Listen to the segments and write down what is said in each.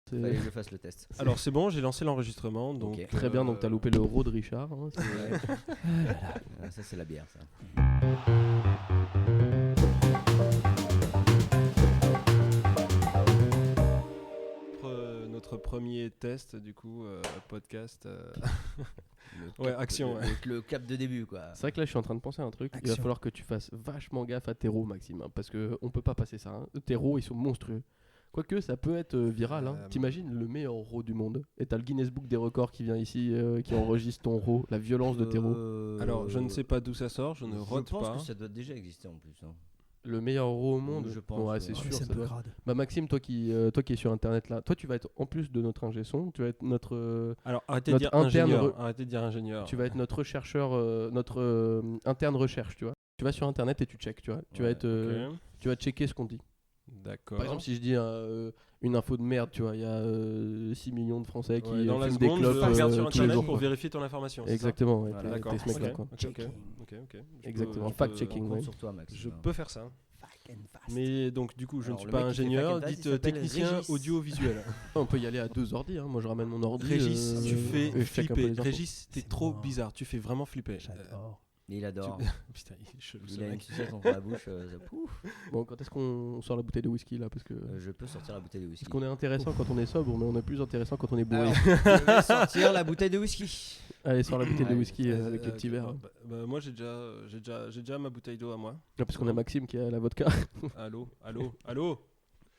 Fallait que je fasse le test. Alors c'est bon, j'ai lancé l'enregistrement. Donc, Ok. Très bien, donc t'as loupé le road Richard. Hein, Ça, c'est la bière, ça. Notre premier test, du coup, podcast. Le Ouais, cap- action, ouais. Le cap de début, quoi. C'est vrai que là, je suis en train de penser à un truc. Il va Action. falloir que tu fasses vachement gaffe à tes rows, Maxime, hein, parce qu'on peut pas passer ça. Hein. Tes rows, ils sont monstrueux. Quoique, ça peut être viral. Hein. T'imagines le meilleur row du monde et t'as le Guinness Book des records qui vient ici, qui enregistre ton row, la violence de tes rows. Alors, je ne sais pas d'où ça sort, je ne rote Je pense pas. que ça doit déjà exister en plus. Hein. Le meilleur row au monde. Je pense, Bon, ouais, ouais. c'est Ah, sûr. mais c'est ça un peu doit- crade. Bah Maxime, toi qui es sur internet là, toi tu vas être en plus de notre ingé son, tu vas être notre Alors, arrêtez de Notre dire ingénieur. interne Arrêtez de dire ingénieur. tu vas être notre chercheur, notre interne recherche, tu vois. Tu vas sur internet et tu check, tu vois. Tu vas Ouais, être, Ok. tu vas checker ce qu'on dit. D'accord. Par exemple, si je dis une info de merde, tu vois, il y a 6 millions de Français qui Ouais, dans la fument des seconde, clopes je regarde sur tous les internet jours. pour quoi. vérifier ton information. c'est ça Exactement, ouais, Voilà. D'accord. t'es ce mec-là, Ok, quoi. ok. Je Exactement. peux- Fact-checking. On compte ouais. sur toi, Max. Je peux faire ça. Fucking fast. Mais donc, du coup, je ne Alors, suis le pas mec qui fait ingénieur, Fact and Fast, il dites s'appelle technicien Régis. audiovisuel. On peut y aller à 2 ordi, hein. Moi je ramène mon ordi. Régis, tu et fais je check un peu flipper. les infos. Régis, t'es C'est trop moi. bizarre. Tu fais vraiment flipper. J'adore. Il adore. Putain, il est chelou ce Il a une mec. sucette entre la bouche. Ça pouf. Bon, quand est-ce qu'on sort la bouteille de whisky là? Parce que Je peux sortir la bouteille de whisky. parce qu'on est intéressant quand on est sobre, mais on est plus intéressant quand on est bourré. Alors, je vais sortir la bouteille de whisky. Allez, sors la bouteille de Ouais. whisky avec les petits verres. Moi, j'ai déjà ma bouteille d'eau à moi. Ah, parce qu'on a Maxime qui a la vodka. Allô. Ah,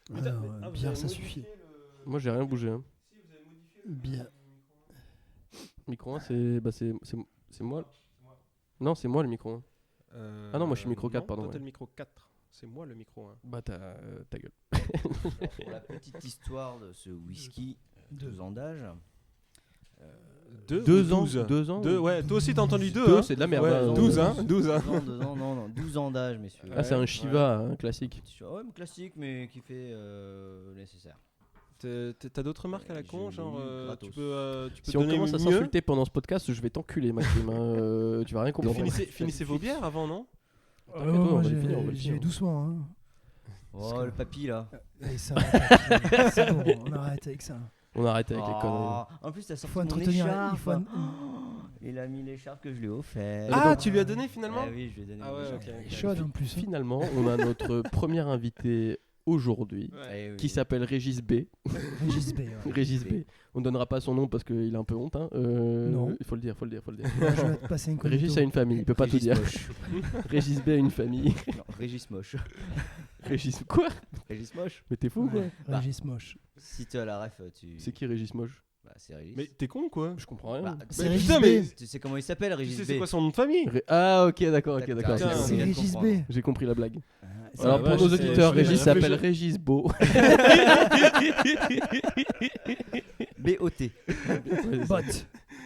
vous bière, avez ça suffit. Moi j'ai rien bougé. Hein. Bien. Micro 1, c'est moi. Non, c'est moi le micro 1. Ah non, moi, je suis micro 4, pardon, Toi, t'as ouais. le micro 4. C'est moi le micro 1. Bah ta gueule. Pour la petite histoire de ce whisky, 2 ans d'âge. 2 ans. 2 ans. ouais, toi aussi t'as entendu 2. Deux, c'est de la merde, Ouais, hein. 12 hein. 12 hein. 2 ans, non, 12 ans d'âge, messieurs. Ah, c'est un Ouais, Shiva, un classique. Ouais, mais classique, mais qui fait nécessaire. T'as d'autres marques à la J'ai con, genre lu gratos. tu peux Si on donner commence à mieux. s'insulter pendant ce podcast, je vais t'enculer, Maxime. Hein. Tu vas rien comprendre. Finissez vos bières avant, non? T'inquiète, on va moi, le finir, on va le j'y finir. vais doucement. Hein. Oh, le papy là. Allez, ça va. C'est bon, on arrête avec ça. On arrête avec les conneries. Oh, en plus, t'as Il sorti faut mon entretenir. écharpe. Il faut. Il a mis l'écharpe que je lui ai offerte. Ah, tu lui as donné finalement? Ah oui, je lui ai donné. Ah mon ouais, écharpe. ok. Il est chaude en plus. hein. Finalement, on a notre premier invité aujourd'hui Eh oui. qui s'appelle Régis B. Régis B. ouais. Régis B. On donnera pas son nom parce qu'il a un peu honte. Hein. Non. Il faut le dire, faut le dire. Moi, je vais te passer une Régis a une famille, il peut pas tout Régis dire. moche. Régis B a une famille. Non, Régis moche. Régis quoi? Régis moche. Mais t'es fou quoi? Régis moche. Si tu as la ref, tu. C'est qui Régis moche? Bah, c'est Régis. Mais t'es con quoi? Je comprends rien. Bah, C'est Bah, Régis putain, B. mais- tu sais comment il s'appelle, Tu Régis sais B. c'est quoi son nom de famille? Ah ok, d'accord, ok, d'accord. Putain. C'est viens de Régis B. comprendre. J'ai compris la blague. C'est Alors Ah, pour ouais, nos je sais, auditeurs, je vais Régis s'appelle réfléchir. Régis Beau. B-O-T. Bot.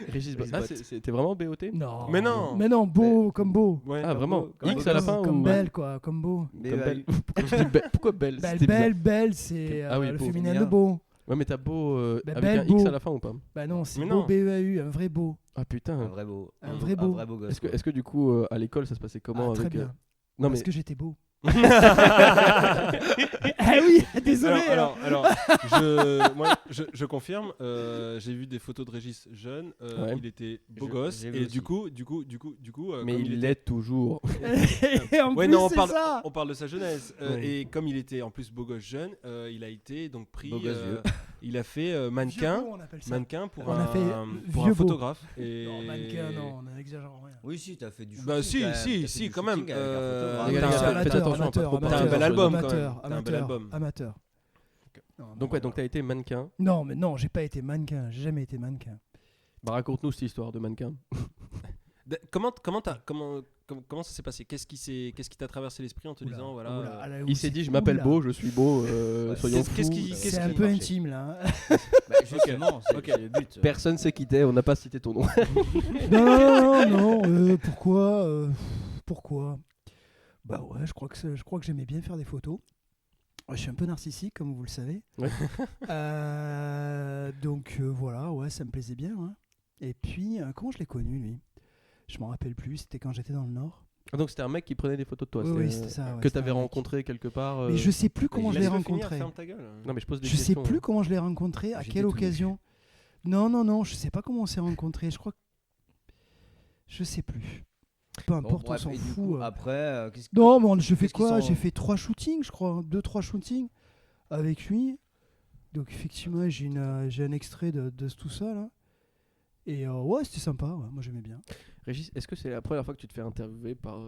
Régis Beau. Régis Ah, Bot. c'était vraiment BOT? Non. Mais non. Mais non, beau comme beau. Ouais. Ah vraiment? comme X à la fin Comme ou belle, quoi. Comme beau. Comme belle. Pourquoi tu dis belle? Pourquoi belle? Belle, C'était bizarre. belle, belle, c'est Ah oui, le beau. féminin Féminin. de beau. Ouais, mais t'as beau Bah, avec belle, un X beau. à la fin ou pas? Bah non, c'est Mais beau, non. B-E-A-U, un vrai beau. Ah Un putain. vrai beau. Un vrai beau. Un vrai beau gosse. Est-ce que du coup à l'école ça se passait comment Ah, très avec bien. Non Parce mais que j'étais beau. Ah oui, désolé. Alors, je confirme. J'ai vu des photos de Régis jeune. Ouais. Il était beau Je- gosse j'ai vu et aussi. du coup, mais comme il était- l'est toujours. Et en Ouais, plus, non, c'est ça. on parle de sa jeunesse. Ouais. Et comme il était en plus beau gosse jeune, il a été donc pris. Beau gosse vieux. Il a fait Vieux mannequin, beau, on appelle ça. mannequin pour On a fait pour un vieux beau. photographe. Et... Non, mannequin, non, on n'exagère rien. Oui, si, t'as fait du shooting. Bah, si, quand même. si, T'as si, fait du quand même. shooting avec un photographe. Les gars, T'as un- faites attention à pas trop T'as un bel album, quand même. amateur, T'as un bel album. amateur. Non, Donc ouais, donc t'as été mannequin. Non, mais non, j'ai pas été mannequin. J'ai jamais été mannequin. Bah raconte-nous cette histoire de mannequin. Comment ça s'est passé? Qu'est-ce qui t'a traversé l'esprit en te disant voilà Oula, ah là, Il s'est dit je m'appelle Beau, je suis beau, soyons Qu'est-ce fous. qui- C'est un qui peu marchait intime là. Bah, justement, c'est Ok. le but. Personne s'est quitté, on n'a pas cité ton nom. Non, pourquoi Bah ouais, je crois que j'aimais bien faire des photos. Je suis un peu narcissique, comme vous le savez. Ouais. Donc voilà, ouais, ça me plaisait bien. Hein. Et puis, comment je l'ai connu, lui? Je m'en rappelle plus, c'était quand j'étais dans le Nord. Ah, donc c'était un mec qui prenait des photos de toi. Oui, c'était ça. Que c'était tu avais un mec. rencontré quelque part. Mais je sais plus comment je l'ai Laisse-le finir, rencontré. ferme ta gueule. Non, mais je pose des Je sais questions. plus comment je l'ai rencontré, à J'étais quelle tout nu. occasion. Non, je sais pas comment on s'est rencontrés. Je crois que. Je sais plus. Peu importe, bref, on s'en et du fout. coup, après, qu'est-ce que. Non, mais je fais qu'est-ce qu'ils quoi? sont- J'ai fait 3 shootings, je crois. 2-3 shootings avec lui. Donc, effectivement, j'ai un extrait de tout ça, là. Et ouais, c'était sympa. Ouais, moi, j'aimais bien. Régis, est-ce que c'est la première fois que tu te fais interviewer par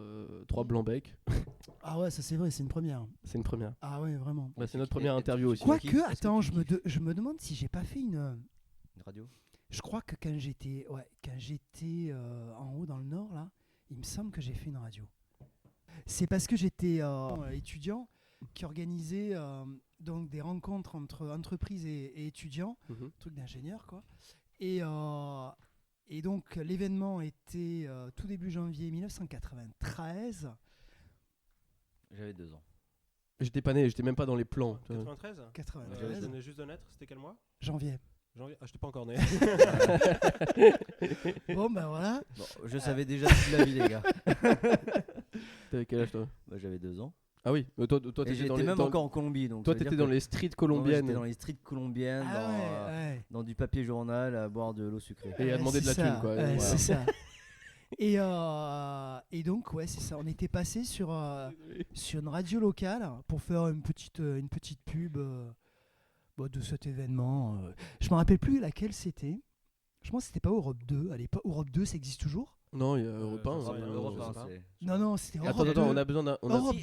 3 blancs-becs? Ah ouais, ça c'est vrai, c'est une première. C'est une première. Ah ouais, vraiment. Bah, c'est notre première interview aussi. Quoi- qui- Quoique, est-ce que attends, tu- je me demande si j'ai pas fait une. Une radio. Je crois que quand j'étais en haut dans le nord, là, il me semble que j'ai fait une radio. C'est parce que j'étais étudiant qui organisait donc des rencontres entre entreprises et étudiants, Mhm. truc d'ingénieur quoi. Et donc l'événement était tout début janvier 1993. J'avais 2 ans. J'étais pas né, j'étais même pas dans les plans. 93 93 Je venais juste de naître, c'était quel mois janvier. Janvier. Ah, j'étais pas encore né. Bon ben voilà. Bon, je savais déjà toute la vie, les gars. T'avais quel âge toi? Bah, j'avais 2 ans. Ah oui, toi Et t'étais dans j'étais les. même dans- encore en Colombie. Donc Toi ça veut t'étais dire dans que- les streets Non, colombiennes j'étais dans les streets colombiennes, Ah ouais. dans du papier journal, à boire de l'eau sucrée. Et à demander de la c'est thune, ça, quoi. ouais, Voilà. c'est ça. Et donc, ouais, c'est ça. On était passé sur une radio locale pour faire une petite pub de cet événement. Je me rappelle plus laquelle c'était. Je pense que c'était pas Europe 2. À l'époque, Europe 2, ça existe toujours? Non, il y a Europe 1. j'en sais rien, Europe je sais 1, pas. c'est- Non, c'était Europe 2. Attends, on a besoin d'un. on a- Europe Si,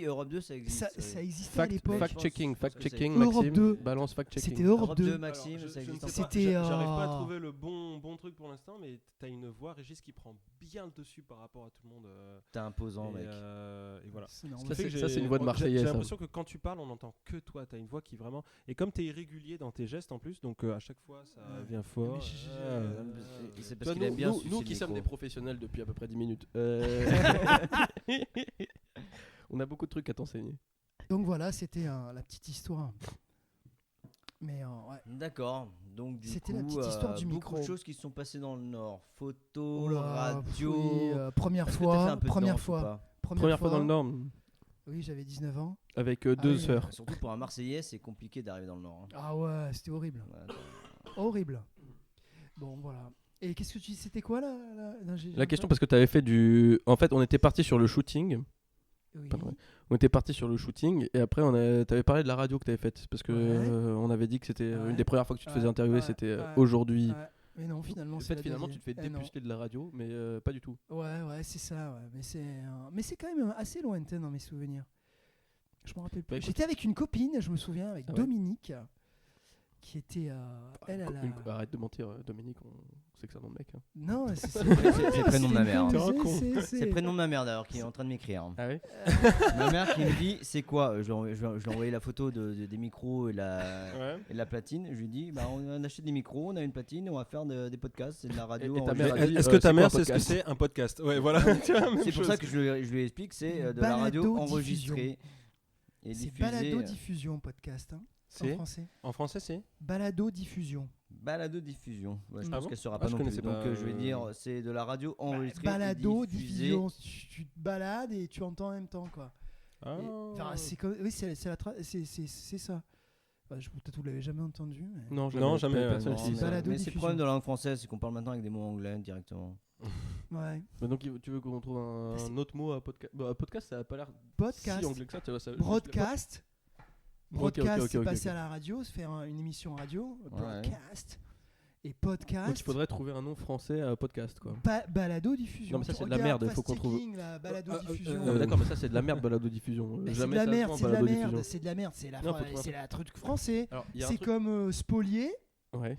2. Europe 2, ça existe. Ça existait à Fact, l'époque. fact-checking, pense que fact-checking, c'est- Europe Maxime. 2. Balance fact-checking. C'était Europe Europe 2. 2, Maxime, Alors, ça je ne existe sais encore. pas, C'était, j'arrive pas à euh, trouver le bon truc pour l'instant, mais t'as une voix, Régis, qui prend bien le dessus par rapport à tout le monde. T'es imposant, et, mec. et voilà. C'est normal. Ça, Ce qui fait que c'est j'ai- une voix de j'ai- Marseillais, J'ai ça. l'impression que quand tu parles, on n'entend que toi. T'as une voix qui vraiment. Et comme t'es irrégulier dans tes gestes en plus, donc à chaque fois ça Ouais. vient fort. Mais j'ai- C'est Tu parce vois, qu'il aime bien nous sucer qui le sommes des micro. professionnels depuis à peu près 10 minutes. On a beaucoup de trucs à t'enseigner. Donc voilà, c'était la petite histoire. Mais ouais. D'accord. Donc du C'était coup, la petite histoire du beaucoup micro. de choses qui se sont passées dans le Nord. Photos, Oh là, radio. oui, première Est-ce que t'as fait fois. un peu de Première danse ou fois. pas Première fois dans le Nord, Oui, j'avais 19 ans. avec Ah deux oui. sœurs. Surtout pour un Marseillais, c'est compliqué d'arriver dans le Nord. hein. Ah ouais, c'était horrible. Ouais, Horrible. Bon, voilà. Et qu'est-ce que tu dis? C'était quoi là non, La question, parce que tu avais fait du. En fait, on était parti sur le shooting. Oui. Pardon, ouais. On était parti sur le shooting et après, t'avais parlé de la radio que tu avais faite. Parce que Ouais. on avait dit que c'était Ouais. une des premières fois que tu te faisais Ouais, interviewer, ouais, c'était ouais. aujourd'hui. Ouais. Mais non, finalement, En c'est fait, la finalement, tu deuxième. te fais non. dépuceler de la radio, mais pas du tout. Ouais, c'est ça. Ouais. Mais c'est quand même assez lointain dans mes souvenirs. Je me rappelle plus. Bah, écoute- J'étais avec une copine, je me souviens, avec Ah ouais. Dominique, qui était. Elle, Arrête de mentir, Dominique, on sait que c'est un nom de mec. hein. Non, c'est c'est le prénom de ma mère. hein. T'es un con. C'est le prénom de ma mère d'ailleurs qui est en train de m'écrire. Ah oui. Ma mère qui me dit c'est quoi je lui ai envoyé la photo des micros et la platine. Je lui dis bah, on a acheté des micros, on a une platine, on va faire des podcasts, c'est de la radio. Et ta en mère direct. a dit, Est-ce que ta c'est mère quoi un sait ce que podcast c'est un podcast? Ouais, voilà. Tu vois, même C'est pour chose. ça que je lui explique c'est de la radio Balado-diffusion. enregistrée et C'est diffusée. balado-diffusion podcast en C'est français. en français, c'est Balado-diffusion. Balado-diffusion. Ouais, je Ah pense bon qu'elle sera Ah, pas je non plus. connaissais Donc pas, je vais dire c'est de la radio enregistrée. et Balado-diffusion. Tu te balades et tu entends en même temps quoi. Ah. Enfin, c'est comme- oui, c'est ça. Enfin, peut-être vous l'avez jamais entendu. Mais... Non, Non, jamais, ouais, Personne non, qui dit mais ça. balado- mais c'est le diffusion. problème de la langue française, c'est qu'on parle maintenant avec des mots anglais directement. Ouais. Mais donc, tu veux qu'on trouve un autre mot à podcast? Bah, podcast, ça a pas l'air Podcast. si anglais que ça. Tu vois, ça Broadcast. Broadcast, ok, c'est ok, passer ok. à la radio, se faire une émission radio. Ouais. Broadcast. Et podcast. Donc, il faudrait trouver un nom français à podcast, quoi. Balado-diffusion. Non, mais ça, Tu c'est de la regardes merde, il faut qu'on trouve- fact-checking, la balado-diffusion. Non, mais d'accord, mais ça, c'est de la merde, balado-diffusion. Mais c'est de Jamais la ça se merde, fait en c'est de la balado-diffusion. merde, c'est de la merde, c'est la, Non, faut trouver un c'est la truc français. Alors, il y a un C'est truc- comme spolier, Ouais.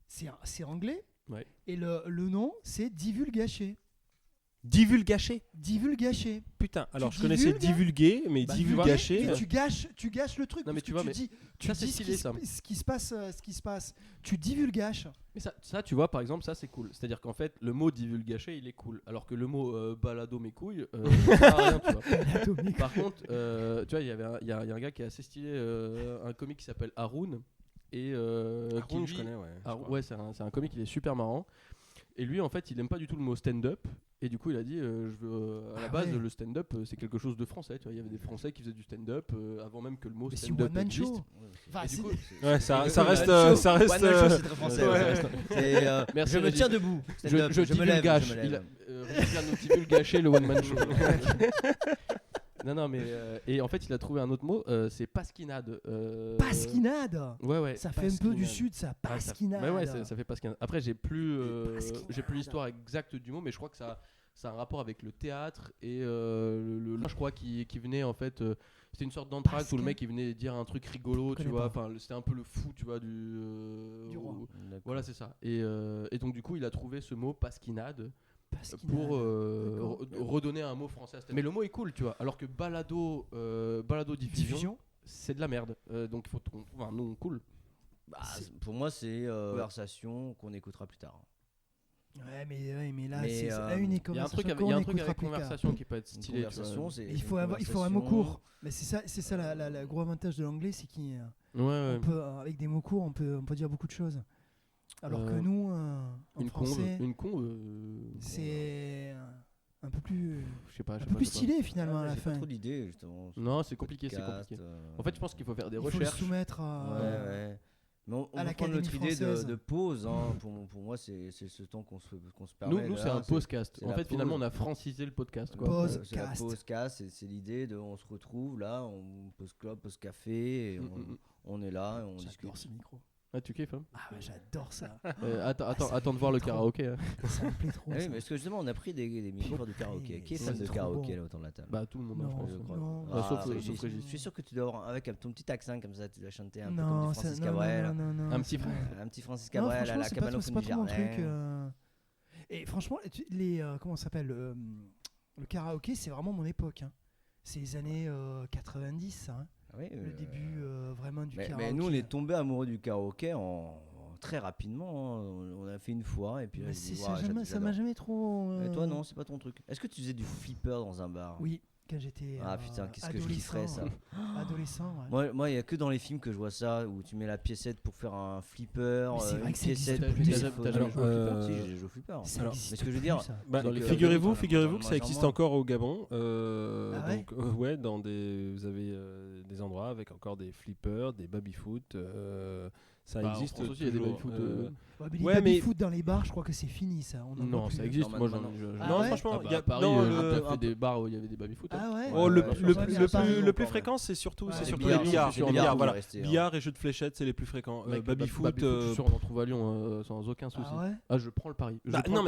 c'est anglais. Ouais. Et le nom, c'est divulgacher. Divulgacher. Divulgacher. Putain, alors Tu je connaissais divulgues divulguer, mais Bah, divulgacher. mais tu gâches le truc. Non, mais parce tu que vois, mais tu ça, c'est dis stylé, ça. ce qui se passe. Tu divulgaches. Mais ça, tu vois, par exemple, ça, c'est cool. C'est-à-dire qu'en fait, le mot divulgacher, il est cool. Alors que le mot balado mes couilles, ça sert à rien, tu vois. Par contre, tu vois, il y a un gars qui est assez stylé, un comique qui s'appelle Haroun. Et qui, Haroun, lui- je connais, ouais. je Haroun- crois. ouais, c'est un comique, il est super marrant. Et lui, en fait, il aime pas du tout le mot stand-up. Et du coup, il a dit, je veux, à la base, le stand-up, c'est quelque chose de français. Tu vois, il y avait des Français qui faisaient du stand-up avant même que le mot stand-up One Man existe. Show. Et du coup, Ouais, ça reste. One Man Show, c'est très français. Merci, je me Régis. tiens debout. Je me lève. divulgage. Régis vient de nous divulgacher le One Man Show. Non, mais et en fait, il a trouvé un autre mot, c'est pasquinade. Pasquinade. Ouais. Ça fait un peu du sud, ça. Pasquinade. Ouais, ça fait pasquinade. Après, j'ai plus l'histoire exacte du mot, mais je crois que ça a un rapport avec le théâtre et je crois qui venait en fait. C'était une sorte d'entracte où le mec il venait dire un truc rigolo, tu vois. Enfin, c'était un peu le fou, tu vois, du roi. Voilà, c'est ça. Et donc du coup, il a trouvé ce mot pasquinade. Pour redonner un mot français à cette... Mais le mot est cool, tu vois. Alors que balado diffusion, c'est de la merde. Donc il faut trouver un nom cool. Pour moi, c'est conversation qu'on écoutera plus tard. Ouais, mais là, c'est une Il y a un truc avec conversation qui peut être stylé. Il faut un mot court. Mais c'est ça le gros avantage de l'anglais, c'est qu'avec des mots courts, on peut dire beaucoup de choses. Alors que nous, en français, c'est un peu plus, plus stylé finalement à la fin. Pas trop d'idées justement. Non, c'est compliqué, En fait, je pense qu'il faut faire des recherches. Il faut le soumettre à la prendre notre idée de pause. Pour moi, c'est ce temps qu'on se permet. Nous, c'est un podcast. En fait, finalement, on a francisé le podcast. C'est la podcast, c'est l'idée de on se retrouve là, on pose club, pose café, et on est là, et on discute. J'adore ce micro. Ah, tu kiffes hein? Ah ouais, j'adore ça. Attends de voir le karaoké. Hein. Ça me plaît trop. Oui, mais parce que justement, on a pris des micros pour du karaoké. Qui est fan de karaoké là autour de la table? Bah, tout le monde en France. Sauf Régis. Je suis sûr que tu dois avoir, avec ton petit accent comme ça, tu dois chanter un peu comme du Francis Cabrel. Un petit Francis Cabrel à la cabane au fond du jardin. Et franchement, comment ça s'appelle le karaoké, c'est vraiment mon époque. C'est les années 90, hein. Oui, le début vraiment du karaoké. Mais nous, on est tombés amoureux du karaoké très rapidement. On a fait une fois et puis ça m'a jamais trop. Et toi, non, c'est pas ton truc. Est-ce que tu faisais du flipper dans un bar? Oui, quand j'étais. Ah putain, qu'est-ce que je kifferais ça. Adolescent. Moi, il y a que dans les films que je vois ça où tu mets la piécette pour faire un flipper. C'est vrai une que ça piécette. T'as jamais joué au flipper? Si, j'ai joué au flipper. Alors, mais ce que je veux dire, figurez-vous que ça existe encore au Gabon. Ouais, donc, vous avez des endroits avec encore des flippers, des baby-foot. Ça existe aussi, il y a des baby-foot. Les baby-foot dans les bars, je crois que c'est fini ça. Non, ça existe. Moi, non, franchement, il y a Paris, fait des bars où il y avait des baby-foot. Ah ouais. Le plus fréquent, c'est surtout les billards. Voilà. Billard Billard et jeux de fléchettes, c'est les plus fréquents. Baby-foot, on en trouve à Lyon sans aucun souci. Je prends le pari. Attends,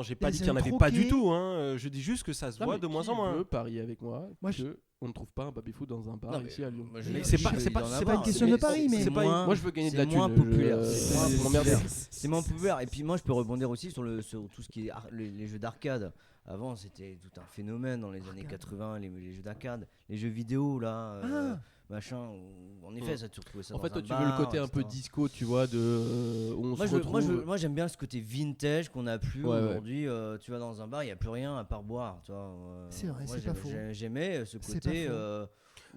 j'ai pas dit qu'il y en avait pas du tout. Je dis juste que ça se voit de moins en moins. Je parier avec moi que on ne trouve pas un baby-foot dans un bar ici à Lyon. C'est pas une question de pari, mais moi je veux gagner de la thune. moins populaire. C'est moins populaire. Et puis moi, je peux rebondir aussi sur tout ce qui est les jeux d'arcade. Avant, c'était tout un phénomène dans les années 80, les jeux d'arcade, les jeux vidéo là. Machin, en effet, ça tu retrouvais ça. En fait, toi, tu veux le côté un peu disco, tu vois, moi, j'aime bien ce côté vintage qu'on a plus aujourd'hui. Tu vas dans un bar, il y a plus rien à part boire. Tu vois. C'est vrai, c'est pas faux. J'aimais ce côté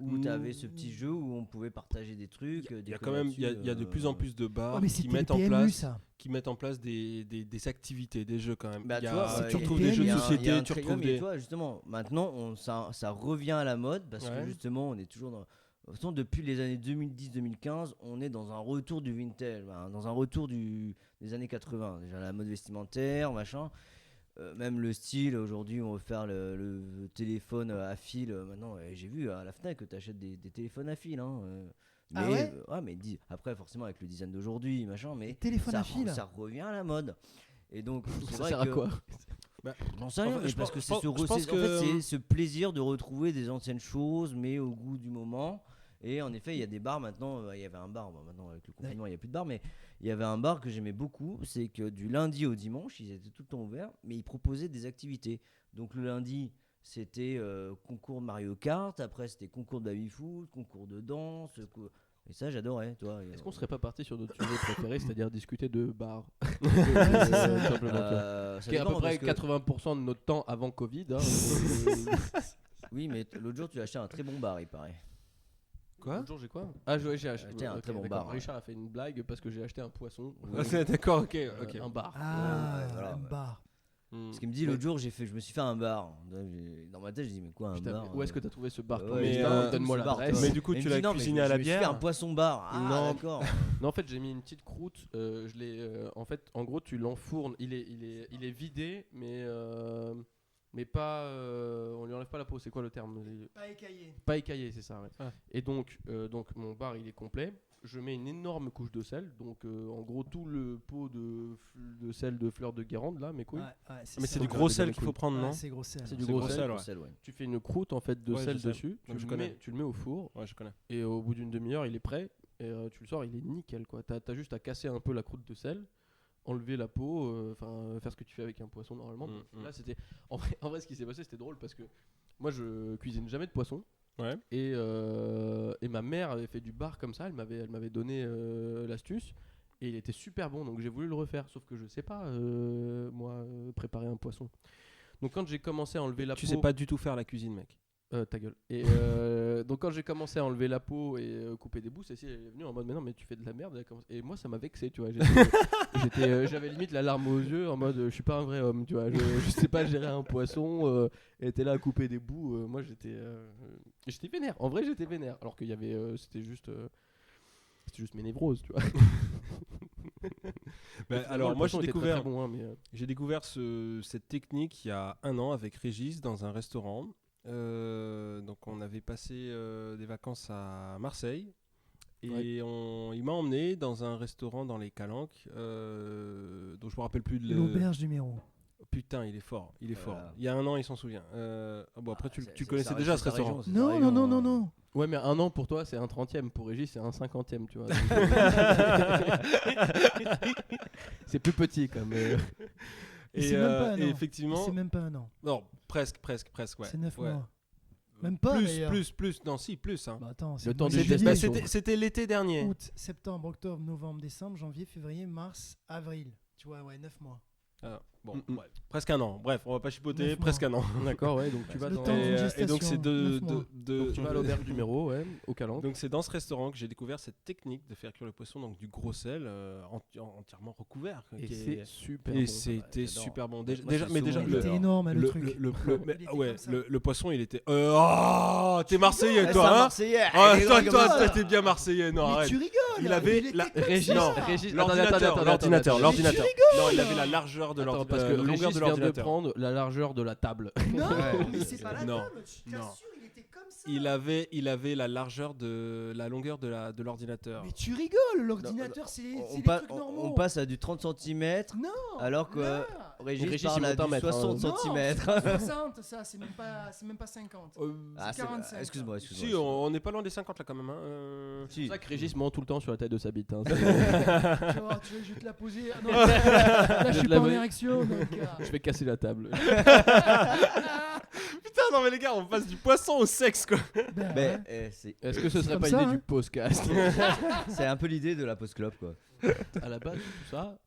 où tu avais ce petit jeu où on pouvait partager des trucs. Il y a quand même, il y a de plus en plus de bars qui mettent en place des activités, des jeux quand même. Tu retrouves des jeux de société, tu retrouves des. Toi, justement, maintenant, ça revient à la mode parce que justement, on est toujours dans. De toute façon, depuis les années 2010-2015, on est dans un retour du vintage, dans un retour des années 80. Déjà la mode vestimentaire, machin. Même le style, aujourd'hui, on veut faire le téléphone à fil. Maintenant, j'ai vu à la Fnac que tu achètes des téléphones à fil. Mais après, forcément, avec le design d'aujourd'hui, machin, mais ça revient à la mode. Et donc, ça sert à quoi? J'en sais rien, parce que c'est ce plaisir de retrouver des anciennes choses, mais au goût du moment. Et en effet, il y a des bars maintenant. Il y avait un bar, maintenant avec le confinement, il n'y a plus de bar, mais il y avait un bar que j'aimais beaucoup. C'est que du lundi au dimanche, ils étaient tout le temps ouverts, mais ils proposaient des activités. Donc le lundi, c'était concours de Mario Kart, après c'était concours de baby-foot, concours de danse. Et ça, j'adorais, toi. Est-ce qu'on serait pas parti sur notre sujet préféré, c'est-à-dire discuter de bar qui est à peu près 80% de notre temps avant Covid. Oui, mais l'autre jour, tu as acheté un très bon bar, il paraît. Quoi ? L'autre jour, j'ai quoi ? J'ai acheté un très bon bar. Richard a fait une blague parce que j'ai acheté un poisson. D'accord, ok. Un bar. Un bar. Ce qu'il me dit l'autre jour, je me suis fait un bar. Dans ma tête, je dis mais quoi un bar ? Où est-ce que t'as trouvé ce bar ? Donne-moi l'adresse. Mais du coup, tu l'as cuisiné à la bière ? Je me suis fait un poisson bar. Non, d'accord. Non, en fait, j'ai mis une petite croûte. Je l'ai. En fait, en gros, tu l'enfournes. Il est vidé, mais pas. On lui enlève pas la peau. C'est quoi le terme ? Pas écaillé. Pas écaillé, c'est ça. Ouais. Ah. Et donc mon bar, il est complet. Je mets une énorme couche de sel, donc en gros tout le pot de sel de fleurs de Guérande là, mes couilles. Mais c'est du gros sel qu'il faut prendre, non ? C'est gros sel. C'est du gros sel, ouais. Tu fais une croûte en fait de sel dessus, tu le mets au four. Ouais, je connais. Et au bout d'une demi-heure, il est prêt et tu le sors, il est nickel quoi. T'as juste à casser un peu la croûte de sel, enlever la peau, faire ce que tu fais avec un poisson normalement. Là, c'était en vrai ce qui s'est passé, c'était drôle parce que moi je cuisine jamais de poisson. Ouais. Et ma mère avait fait du bar comme ça, elle m'avait donné l'astuce et il était super bon, donc j'ai voulu le refaire, sauf que je sais pas moi préparer un poisson. Donc quand j'ai commencé à enlever la peau... Tu sais pas du tout faire la cuisine, mec. Ta gueule. Et donc quand j'ai commencé à enlever la peau et couper des bouts, Cécile est venue en mode mais non mais tu fais de la merde. Et moi ça m'a vexé, tu vois. J'avais limite la larme aux yeux en mode je suis pas un vrai homme, tu vois. Je sais pas gérer un poisson. Elle était là à couper des bouts. Moi j'étais vénère. En vrai j'étais vénère. Alors qu'il y avait c'était juste mes névroses, tu vois. Alors moi j'ai découvert, j'ai découvert cette technique il y a 1 an avec Régis dans un restaurant. Donc on avait passé des vacances à Marseille et il m'a emmené dans un restaurant dans les Calanques dont je me rappelle plus de l'auberge du Méro. Putain, il est fort. Il y a 1 an, il s'en souvient. Après, tu connaissais déjà ce restaurant. Non. Ouais, mais 1 an pour toi, c'est un 30e. Pour Régis, c'est un 50e, tu vois. C'est plus petit, comme. Et effectivement. C'est même pas 1 an. Non, presque, ouais. C'est 9 mois. Même pas. Plus. Non, si, plus. Hein. Bah attends, le temps du gestation. C'était l'été dernier. Août, septembre, octobre, novembre, décembre, janvier, février, mars, avril. Tu vois, 9 mois. Ouais, presque 1 an. Bref, on va pas chipoter, presque 1 an. D'accord, ouais. Donc tu vas dans et donc c'est donc tu vas à l'auberge du Méro, ouais, au Calanque. Donc c'est dans ce restaurant que j'ai découvert cette technique de faire cuire le poisson, donc du gros sel entièrement recouvert. Et c'est super bon. Et c'était super bon. Déjà, c'était énorme le truc. Le poisson, il était. T'es Marseillais, toi, hein? Marseillais. Toi, t'es bien Marseillais, non? Mais tu rigoles. Il avait l'ordinateur. Non, il avait la largeur de l'ordinateur. Parce que Régis vient de prendre la largeur de la table. Non, mais c'est pas la table. Je t'assure, il était comme ça. Il avait la largeur de la longueur de l'ordinateur. Mais tu rigoles, l'ordinateur, c'est les trucs normaux. On passe à du 30 cm. Non. Alors que Régis parle à du 60 cm. 60, ça, c'est même pas 50. C'est 45. Excuse-moi. Si, on n'est pas loin des 50 là quand même. C'est pour ça que Régis ment tout le temps sur la taille de sa bite. Tu vois, je vais te la poser. Là, je suis pas en érection. Je vais casser la table. Putain, non mais les gars, on passe du poisson au sexe quoi. Est-ce que ce serait pas l'idée du podcast? C'est un peu l'idée de la post-clope quoi. À la base de tout ça,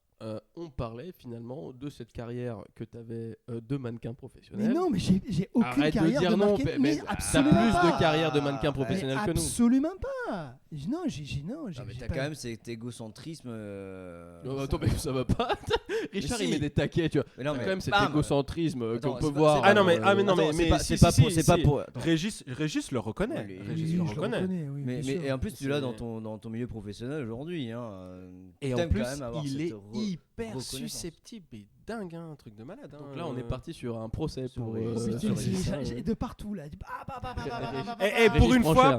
on parlait finalement de cette carrière que tu avais de mannequin professionnel. Mais non, mais j'ai aucune carrière de dire non, mais absolument t'as pas. plus de carrière de mannequin professionnel que nous. Absolument pas. Non, j'ai mais t'as quand même cet égocentrisme. Attends, mais ça va pas. Richard, il met des taquets, tu vois. Mais non, mais quand même cet égocentrisme qu'on peut voir. Ah non, mais c'est pas pour. Régis le reconnaît. Régis le reconnaît. Mais en plus, tu l'as dans ton milieu professionnel aujourd'hui. Et en plus, il est hyper susceptible et dingue, un truc de malade. Donc là, on est parti sur un procès pour de partout là. Et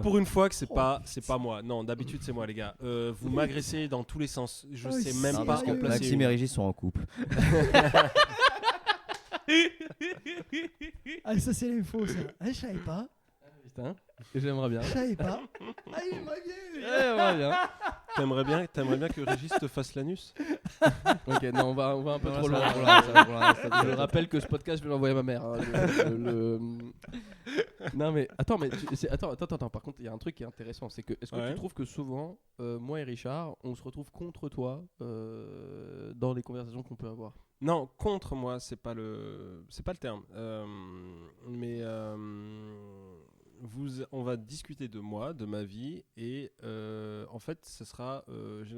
pour une fois que c'est pas moi. Non, d'habitude c'est moi les gars. Vous m'agressez dans tous les sens. Je sais même pas parce que Maxime et Régis sont en couple. Ah ça c'est l'info ça. Je savais pas. Putain, j'aimerais bien. Je savais pas. Ah il m'a bien. T'aimerais bien que Régis te fasse l'anus? Ok, non, on va un peu trop loin. Je rappelle que ce podcast, je vais l'envoyer à ma mère. Non, mais attends, par contre, il y a un truc qui est intéressant. C'est que, est-ce que tu trouves que souvent, moi et Richard, on se retrouve contre toi dans les conversations qu'on peut avoir? Non, contre moi, c'est pas le terme. Mais on va discuter de moi, de ma vie, et en fait, ce sera,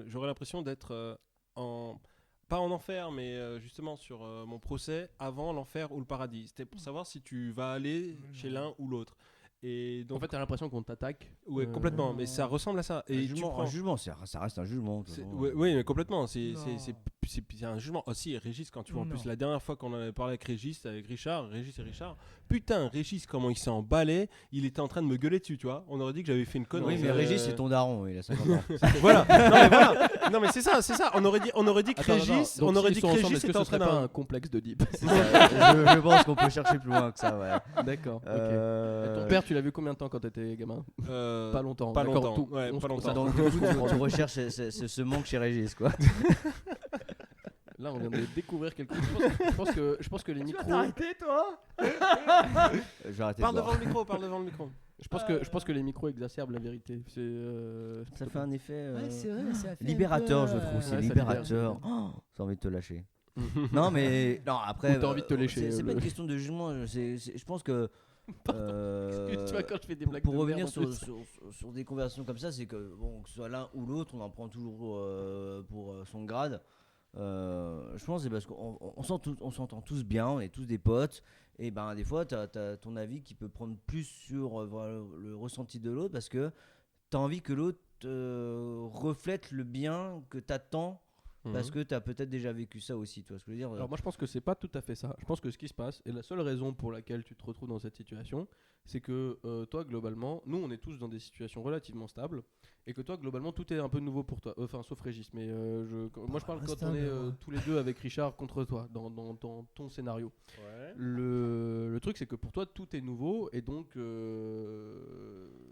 j'aurai l'impression d'être pas en enfer, mais justement sur mon procès avant l'enfer ou le paradis. C'était pour savoir si tu vas aller chez l'un ou l'autre. Et donc, en fait, t'as l'impression qu'on t'attaque. Ouais, complètement, mais ça ressemble à ça. Et un jugement, ça reste un jugement. Oui, mais complètement. C'est un jugement. Aussi, Régis, quand tu vois en plus la dernière fois qu'on en avait parlé avec Régis et Richard, putain, Régis, comment il s'est emballé, il était en train de me gueuler dessus, tu vois. On aurait dit que j'avais fait une connerie. Oui, mais Régis, c'est ton daron, il a 50 ans. Voilà. Non, mais c'est ça. On aurait dit que Régis, était en train d'un un complexe de deep. Je pense qu'on peut chercher plus loin que ça, ouais. D'accord. Ok. Ton père, tu l'as vu combien de temps quand t'étais gamin? Pas longtemps. Pas longtemps. Donc, du coup, tu recherches ce manque chez Régis, quoi. Là, on vient de découvrir quelque chose. Je pense que les micros. Tu vas t'arrêter, toi? Parle devant le micro. Je pense que les micros exacerbent la vérité. Ça fait un effet Ouais, c'est vrai, ça fait libérateur, un peu, je trouve. C'est ouais, ça libérateur. J'ai envie de te lâcher. Non, après. Ou t'as envie de te lécher. C'est pas une question de jugement. Je pense que. Excuse-moi quand je fais des blagues pour de revenir merde, sur des conversations comme ça, c'est que que ce soit l'un ou l'autre, on en prend toujours pour son grade. Je pense que c'est parce qu'on s'entend tous bien, on est tous des potes, et ben des fois t'as ton avis qui peut prendre plus sur le ressenti de l'autre, parce que t'as envie que l'autre reflète le bien que t'attends. Parce que tu as peut-être déjà vécu ça aussi, tu vois ce que je veux dire. Alors moi je pense que c'est pas tout à fait ça. Je pense que ce qui se passe, et la seule raison pour laquelle tu te retrouves dans cette situation, c'est que toi globalement, nous on est tous dans des situations relativement stables, et que toi globalement tout est un peu nouveau pour toi, enfin sauf Régis, mais moi je parle quand on est tous les deux avec Richard contre toi, dans ton scénario. Ouais. Le truc c'est que pour toi tout est nouveau, et donc...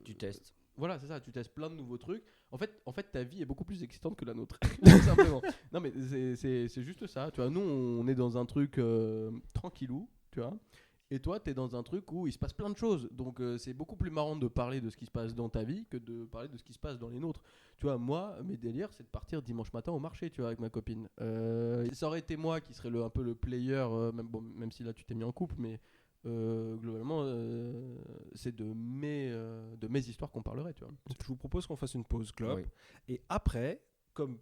tu testes. Voilà, c'est ça, tu testes plein de nouveaux trucs. En fait, ta vie est beaucoup plus excitante que la nôtre, tout simplement. Non, mais c'est juste ça. Tu vois, nous, on est dans un truc tranquillou, tu vois. Et toi, t'es dans un truc où il se passe plein de choses. Donc, c'est beaucoup plus marrant de parler de ce qui se passe dans ta vie que de parler de ce qui se passe dans les nôtres. Tu vois, moi, mes délires, c'est de partir dimanche matin au marché, tu vois, avec ma copine. Ça aurait été moi qui serais un peu le player, même si là, tu t'es mis en couple, mais... globalement, c'est de mes histoires qu'on parlerait, tu vois. Je vous propose qu'on fasse une pause clope. Oui. Et après, comme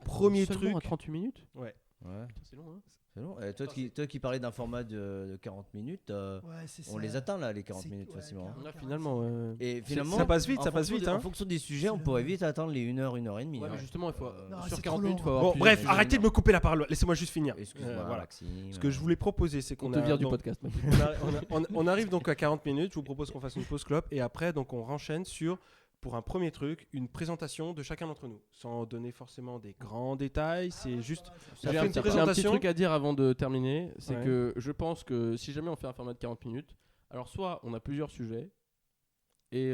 premier Seulement truc. à 38 minutes. Ouais. Putain, c'est long, hein. C'est long. Toi qui parlais d'un format de 40 minutes, on les atteint là, les 40 minutes facilement. Là, finalement, Et finalement, ça passe vite, En hein. fonction des sujets, on pourrait vite atteindre les 1 heure, 1 heure et demie. Ouais, mais justement, il faut Non, sur c'est 40 trop minutes, il faut long. avoir Bon, bref, arrêtez de me couper la parole. Laissez-moi juste finir. Excuse-moi, Voilà. Maxime. Ce que je voulais proposer, c'est On qu'on te vire du podcast. on arrive donc à 40 minutes. Je vous propose qu'on fasse une pause clope et après, donc, on renchaîne pour un premier truc, une présentation de chacun d'entre nous, sans donner forcément des grands détails. C'est juste. J'ai un petit truc à dire avant de terminer, c'est que je pense que si jamais on fait un format de 40 minutes, alors soit on a plusieurs sujets, et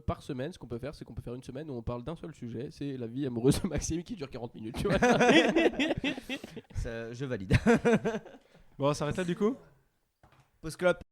par semaine, ce qu'on peut faire, c'est qu'on peut faire une semaine où on parle d'un seul sujet, c'est la vie amoureuse de Maxime qui dure 40 minutes. Tu vois. Je valide. Bon, on s'arrête là du coup. Pause clope.